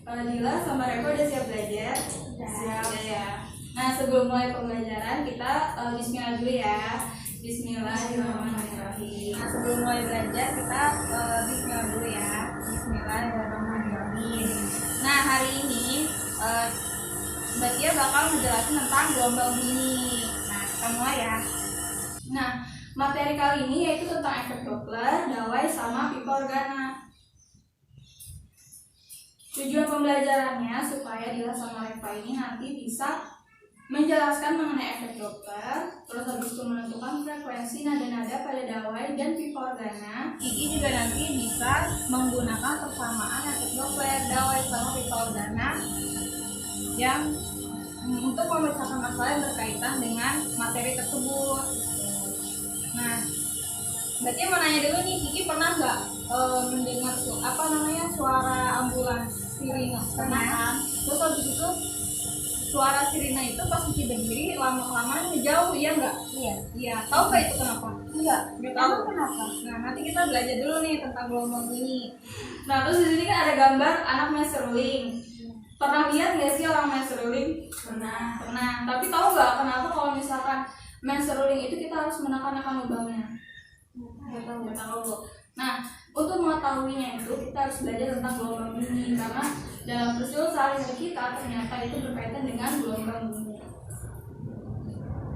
Dila sama Reva udah siap belajar? Siap ya. Nah, sebelum mulai pembelajaran kita bismillah dulu ya. Bismillahirrahmanirrahim. Nah, sebelum mulai belajar kita bismillah dulu ya. Bismillahirrahmanirrahim. Nah, hari ini Mbak Tia bakal menjelaskan tentang gelombang bunyi. Nah, kita mulai ya. Nah, materi kali ini yaitu tentang efek Doppler, dawai, sama pipa organa. Tujuan pembelajarannya supaya Dila sama Reva ini nanti bisa menjelaskan mengenai efek Doppler, terus habis itu menentukan frekuensi nada-nada pada dawai dan pipa organa. Kiki juga nanti bisa menggunakan persamaan efek Doppler, dawai, sama pipa organa yang untuk memecahkan masalah yang berkaitan dengan materi tersebut. Nah, berarti mau nanya dulu nih, Kiki pernah nggak mendengar suara ambulans sirine? Pernah kan? Terus habis itu suara sirine itu pas Kiki berdiri lama-lama ngejauh, iya nggak? Iya. Tahu nggak itu kenapa? Nggak tahu kenapa. Nah, nanti kita belajar dulu nih tentang gelombang bunyi. Nah, terus di sini kan ada gambar anak main seruling. Pernah lihat nggak sih orang main seruling? Pernah. Tapi tahu nggak kenapa kalau misalkan main seruling itu kita harus menekan lubangnya? Nggak tahu. Nah, untuk mengetahuinya itu kita harus belajar tentang gelombang bunyi, karena dalam peristiwa sehari-hari kita ternyata itu berkaitan dengan gelombang bunyi.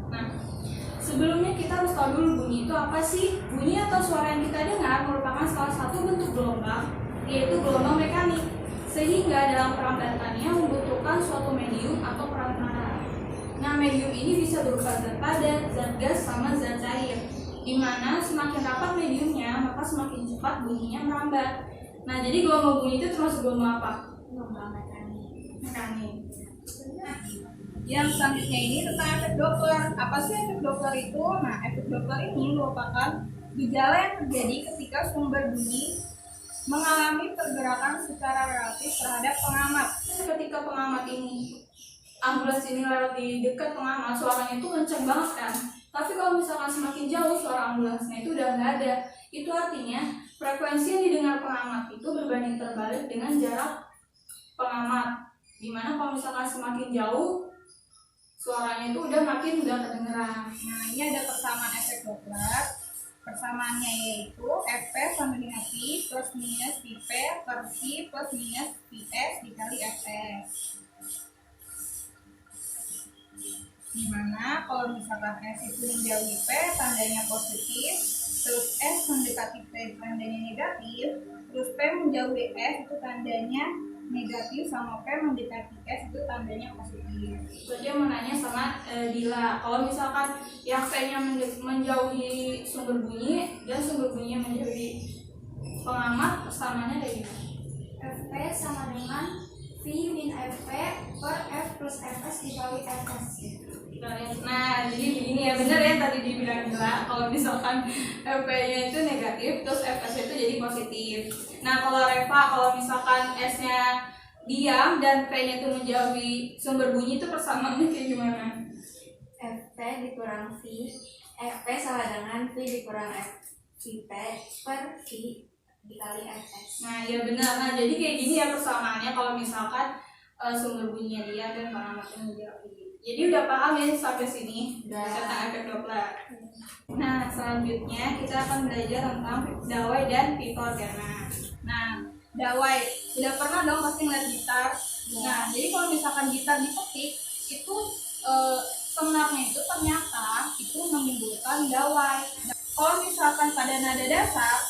Nah, sebelumnya kita harus tahu dulu bunyi itu apa sih? Bunyi atau suara yang kita dengar merupakan salah satu bentuk gelombang, yaitu gelombang mekanik, sehingga dalam perambatannya membutuhkan suatu medium atau perantara. Nah, medium ini bisa berupa zat padat, zat gas, sama zat cair, di mana semakin rapat mediumnya maka semakin cepat bunyinya merambat. Nah, jadi gelombang bunyi itu termasuk gelombang apa? Gelombang mekanik. Yang selanjutnya ini tentang efek Doppler. Apa sih efek Doppler itu? Nah, efek Doppler ini merupakan gejala yang terjadi ketika sumber bunyi mengalami pergerakan secara relatif terhadap pengamat. Ketika pengamat ini, ambulans ini lewat di dekat pengamat, suaranya itu kenceng banget kan. Tapi kalau misalkan semakin jauh suara ambulansnya itu udah nggak ada. Itu artinya frekuensi yang didengar pengamat itu berbanding terbalik dengan jarak pengamat. Dimana kalau misalkan semakin jauh suaranya itu udah makin nggak kedengeran. Nah, ini ada persamaan efek Doppler. Persamaannya yaitu Fp sama dengan P plus minus Vp per P plus minus Vs dikali Fs. Dimana kalau misalkan S itu menjauhi P tandanya positif, terus S mendekati P tandanya negatif, terus P menjauhi S itu tandanya negatif, sama P mendekati S itu tandanya positif. Jadi mau nanya sama Dila, kalau misalkan yang P-nya menjauhi sumber bunyi dan sumber bunyinya menjauhi pengamat, persamanya kayak gimana? Fp sama dengan V min Fp per F plus Fs dikali Fs. Nah, jadi begini ya, benar ya tadi dibilang Dila, kalau misalkan Fp-nya itu negatif, terus Fs itu jadi positif. Nah, kalau Reva, kalau misalkan S-nya diam dan P-nya itu menjauhi sumber bunyi, itu persamaannya kayak gimana? Fp dikurang V, Fp sama dengan V dikurang Vp per V dikali Fs. Nah, ya benar. Nah, jadi kayak gini ya persamaannya kalau misalkan sumber bunyinya diam dan pengamatnya menjauhi. Jadi udah paham ya sampai sini tentang efek Doppler. Nah, selanjutnya kita akan belajar tentang dawai dan pipa organa. Nah, dawai udah pernah dong pasti ngeliat gitar. Nah, jadi kalau misalkan gitar dipetik itu sebenarnya itu ternyata itu menimbulkan dawai. Kalau misalkan pada nada dasar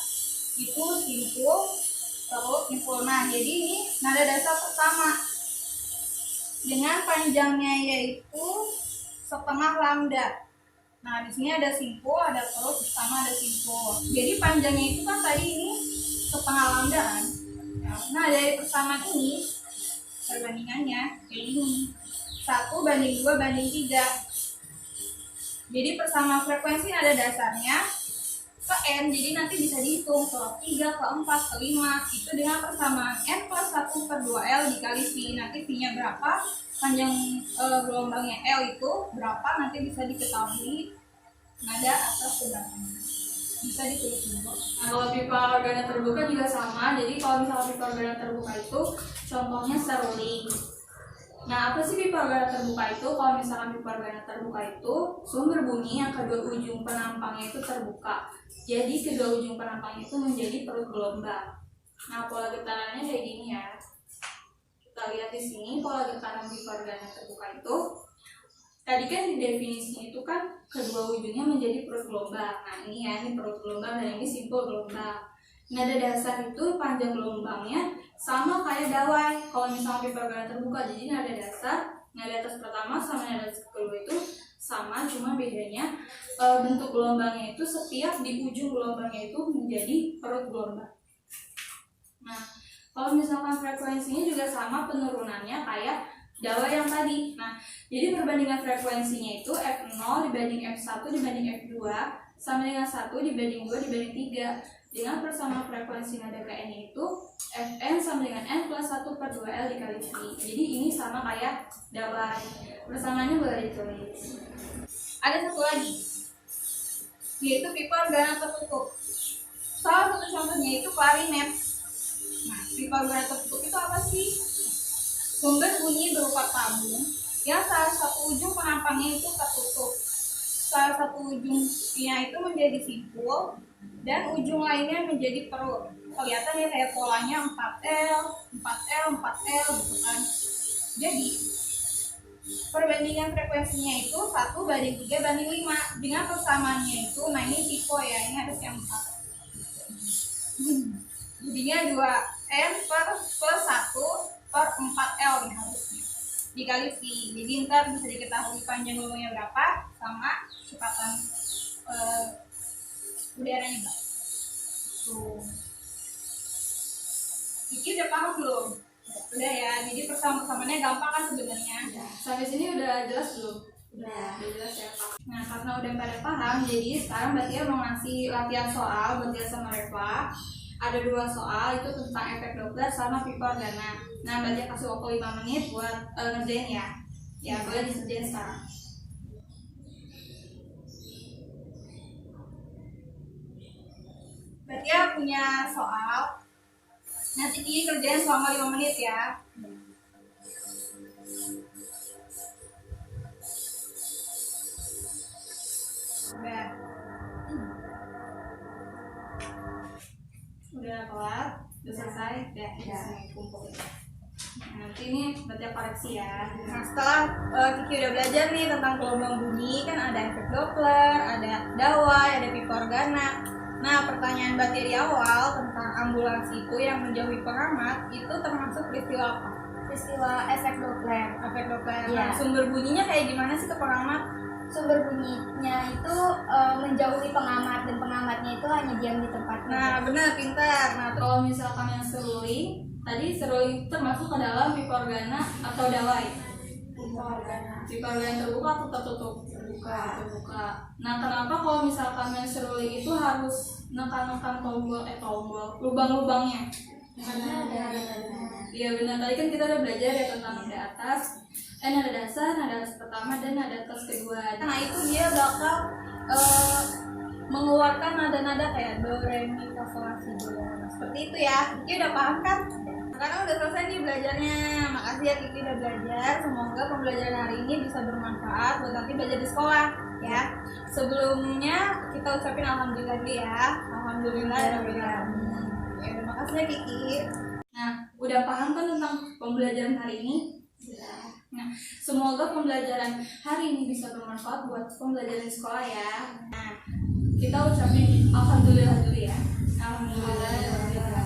itu simpul terus simpul. Nah, jadi ini nada dasar pertama dengan panjangnya yaitu setengah lambda. Nah, di sini ada simpul, ada terus, sama ada simpul. Jadi panjangnya itu kan tadi ini setengah lambda kan. Nah, dari persamaan ini perbandingannya kayak ini 1:2:3. Jadi persamaan frekuensi nada dasarnya ke N, jadi nanti bisa dihitung ke 3, ke 4, ke 5 itu dengan persamaan N plus 1/2L dikali V. Nanti V-nya berapa, panjang gelombangnya L itu berapa, nanti bisa diketahui nada atas sebelahnya. Bisa ditulis dulu. Nah, kalau pipa organa terbuka juga sama. Jadi kalau misalnya pipa organa terbuka itu contohnya seruling. Nah, apa sih pipa organa terbuka itu? Kalau misalkan pipa organa terbuka itu sumber bunyi yang kedua ujung penampangnya itu terbuka. Jadi kedua ujung penampangnya itu menjadi perut gelombang. Nah, pola getarannya kayak gini ya. Kita lihat di sini pola getaran pipa organa terbuka itu. Tadi kan di definisinya itu kan kedua ujungnya menjadi perut gelombang. Nah, ini ya, ini perut gelombang dan ini simpul gelombang. Nada dasar itu panjang gelombangnya sama kayak dawai. Kalau misalnya pipa organa terbuka, jadi nada dasar, nada atas pertama sama nada atas kedua itu sama, cuma bedanya bentuk gelombangnya itu setiap di ujung gelombangnya itu menjadi perut gelombang. Nah, kalau misalkan frekuensinya juga sama penurunannya kayak dawai yang tadi. Nah, jadi perbandingan frekuensinya itu F0 dibanding F1 dibanding F2 sama dengan 1 dibanding 2 dibanding 3. Dengan persamaan frekuensi nada KN itu Fn sama dengan N plus 1 per 2L dikali V. Jadi ini sama kayak dawai. Persamaannya boleh ditulis. Ada satu lagi, yaitu pipa organa tertutup. Salah satu contohnya itu klarinet. Nah, pipa organa tertutup itu apa sih? Sumber bunyi berupa tabung yang salah satu ujung penampangnya itu tertutup. Salah satu ujungnya itu menjadi simpul dan ujung lainnya menjadi perut. Kelihatan ya kayak polanya 4L, 4L, 4L gitu kan. Jadi perbandingan frekuensinya itu 1 banding 3 banding 5. Dengan persamaannya itu, nah ini tipe ya, ini harusnya 4. Jadinya 2N plus 1 per 4L nih harusnya dikali V. Jadi ntar bisa diketahui panjang gelombangnya berapa sama kecepatan udaranya berapa. Tuh. Iki udah paham belum? Udah ya. Jadi persamaan-persamaannya gampang kan sebenarnya. Sampai sini udah jelas belum? Udah jelas ya Pak. Nah, karena udah pada paham, jadi sekarang Mbak Tia mau ngasih latihan soal buat Tia sama Reva. Ada 2 soal itu tentang efek Doppler sama pipa organa. Nah, Mbak Tia kasih waktu 5 menit buat ngerjain ya. Ya, boleh dikerjain sekarang. Mbak Tia punya soal. Nanti Tia kerjain selama 5 menit ya. Udah kelar, udah selesai, udah kumpul. Nanti ini baca koreksi ya. Nah, setelah Kiki udah belajar nih tentang gelombang bunyi, kan ada efek Doppler, ada dawai, ada pipa organa. Nah, pertanyaan Mbak Tia di awal tentang ambulans itu yang menjauhi pengamat itu termasuk peristiwa apa? Peristiwa efek Doppler. Efek Doppler. Iya. Nah, sumber bunyinya kayak gimana sih ke pengamat? Sumber bunyinya itu menjauhi pengamat dan pengamatnya itu hanya diam di tempatnya. Nah, benar, pintar. Nah, kalau misalkan yang seruling, tadi seruling termasuk ke dalam pipa organa atau dawai? Pipa organa. Pipa organa terbuka atau tertutup? Terbuka. Nah, kenapa kalau misalkan yang seruling itu harus nekan-nekan tombol lubang-lubangnya? Karena ada. Iya benar, tadi kan kita udah belajar ya tentang nada atas, nada dasar, nada atas pertama, dan nada atas kedua. Nah, itu dia bakal mengeluarkan nada-nada kayak do, re, mi, fa, sol, la, si, do. Seperti itu ya. Kiki udah paham kan? Sekarang udah selesai nih belajarnya. Makasih ya Kiki udah belajar. Semoga pembelajaran hari ini bisa bermanfaat buat nanti belajar di sekolah ya. Sebelumnya kita ucapin alhamdulillah dulu ya. Alhamdulillah. Ya, terima kasih ya Kiki. Nah, udah paham kan tentang pembelajaran hari ini? Nah, semoga pembelajaran hari ini bisa bermanfaat buat pembelajaran di sekolah ya. Nah, kita ucapin alhamdulillah dulu ya. Alhamdulillah.